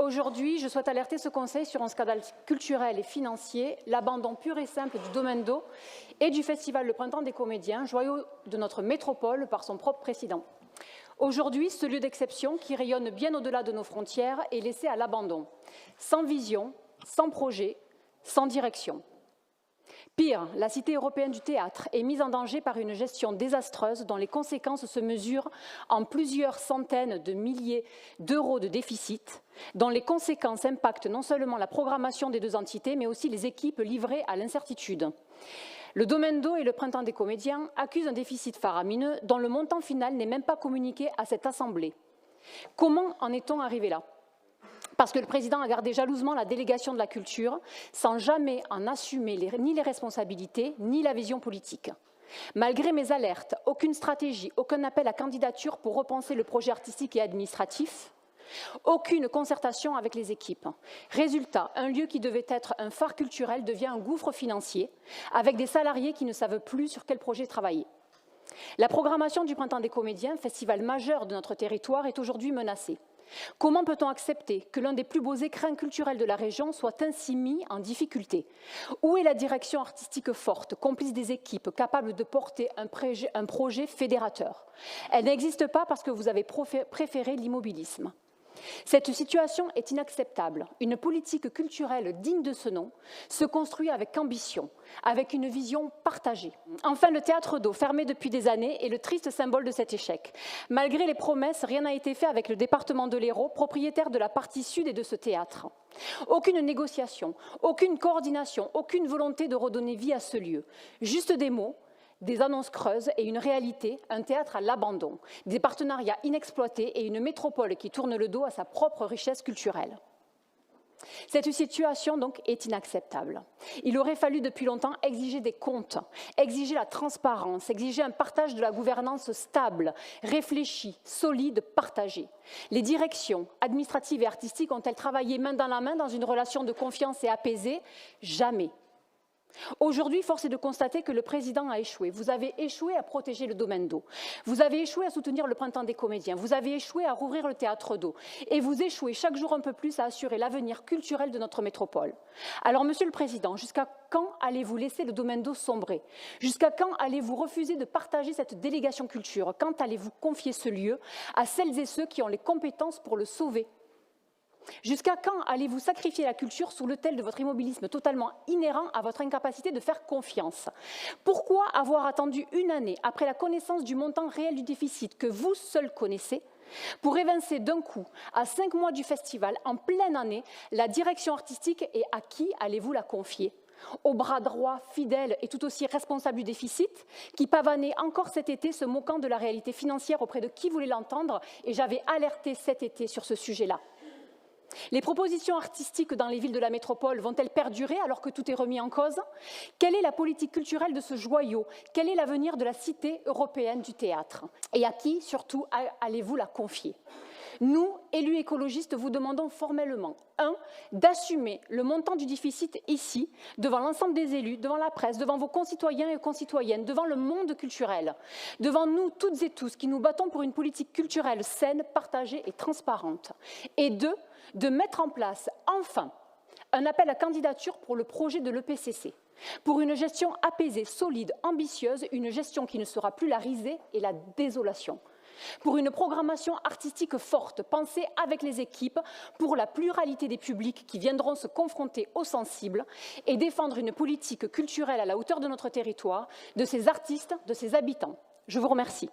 Aujourd'hui, je souhaite alerter ce Conseil sur un scandale culturel et financier, l'abandon pur et simple du Domaine d'eau et du Festival Le Printemps des Comédiens, joyau de notre métropole par son propre président. Aujourd'hui, ce lieu d'exception, qui rayonne bien au-delà de nos frontières, est laissé à l'abandon, sans vision, sans projet, sans direction. Pire, la Cité européenne du théâtre est mise en danger par une gestion désastreuse dont les conséquences se mesurent en plusieurs centaines de milliers d'euros de déficit, dont les conséquences impactent non seulement la programmation des deux entités, mais aussi les équipes livrées à l'incertitude. Le Domaine d'eau et le Printemps des Comédiens accusent un déficit faramineux dont le montant final n'est même pas communiqué à cette Assemblée. Comment en est-on arrivé là ? Parce que le président a gardé jalousement la délégation de la culture sans jamais en assumer ni les responsabilités ni la vision politique. Malgré mes alertes, aucune stratégie, aucun appel à candidature pour repenser le projet artistique et administratif, aucune concertation avec les équipes. Résultat, un lieu qui devait être un phare culturel devient un gouffre financier avec des salariés qui ne savent plus sur quel projet travailler. La programmation du Printemps des Comédiens, festival majeur de notre territoire, est aujourd'hui menacée. Comment peut-on accepter que l'un des plus beaux écrins culturels de la région soit ainsi mis en difficulté? Où est la direction artistique forte, complice des équipes, capable de porter un projet fédérateur? Elle n'existe pas parce que vous avez préféré l'immobilisme. Cette situation est inacceptable. Une politique culturelle digne de ce nom se construit avec ambition, avec une vision partagée. Enfin, le théâtre d'eau, fermé depuis des années, est le triste symbole de cet échec. Malgré les promesses, rien n'a été fait avec le département de l'Hérault, propriétaire de la partie sud et de ce théâtre. Aucune négociation, aucune coordination, aucune volonté de redonner vie à ce lieu. Juste des mots, des annonces creuses et une réalité, un théâtre à l'abandon, des partenariats inexploités et une métropole qui tourne le dos à sa propre richesse culturelle. Cette situation donc est inacceptable. Il aurait fallu depuis longtemps exiger des comptes, exiger la transparence, exiger un partage de la gouvernance stable, réfléchi, solide, partagé. Les directions administratives et artistiques ont-elles travaillé main dans la main dans une relation de confiance et apaisée? Jamais. Aujourd'hui, force est de constater que le président a échoué. Vous avez échoué à protéger le Domaine d'eau. Vous avez échoué à soutenir le Printemps des Comédiens. Vous avez échoué à rouvrir le théâtre d'eau. Et vous échouez chaque jour un peu plus à assurer l'avenir culturel de notre métropole. Alors, Monsieur le Président, jusqu'à quand allez-vous laisser le Domaine d'eau sombrer? Jusqu'à quand allez-vous refuser de partager cette délégation culture? Quand allez-vous confier ce lieu à celles et ceux qui ont les compétences pour le sauver? Jusqu'à quand allez-vous sacrifier la culture sous l'autel de votre immobilisme totalement inhérent à votre incapacité de faire confiance? Pourquoi avoir attendu une année après la connaissance du montant réel du déficit que vous seul connaissez pour évincer d'un coup, à 5 mois du festival, en pleine année, la direction artistique et à qui allez-vous la confier? Au bras droit, fidèle et tout aussi responsable du déficit, qui pavanait encore cet été se moquant de la réalité financière auprès de qui voulait l'entendre, et j'avais alerté cet été sur ce sujet-là. Les propositions artistiques dans les villes de la métropole vont-elles perdurer alors que tout est remis en cause? Quelle est la politique culturelle de ce joyau? Quel est l'avenir de la Cité européenne du théâtre? Et à qui, surtout, allez-vous la confier? Nous, élus écologistes, vous demandons formellement, 1, d'assumer le montant du déficit ici, devant l'ensemble des élus, devant la presse, devant vos concitoyens et concitoyennes, devant le monde culturel, devant nous toutes et tous qui nous battons pour une politique culturelle saine, partagée et transparente. Et 2, de mettre en place, enfin, un appel à candidature pour le projet de l'EPCC, pour une gestion apaisée, solide, ambitieuse, une gestion qui ne sera plus la risée et la désolation. Pour une programmation artistique forte, pensée avec les équipes, pour la pluralité des publics qui viendront se confronter aux sensibles et défendre une politique culturelle à la hauteur de notre territoire, de ses artistes, de ses habitants. Je vous remercie.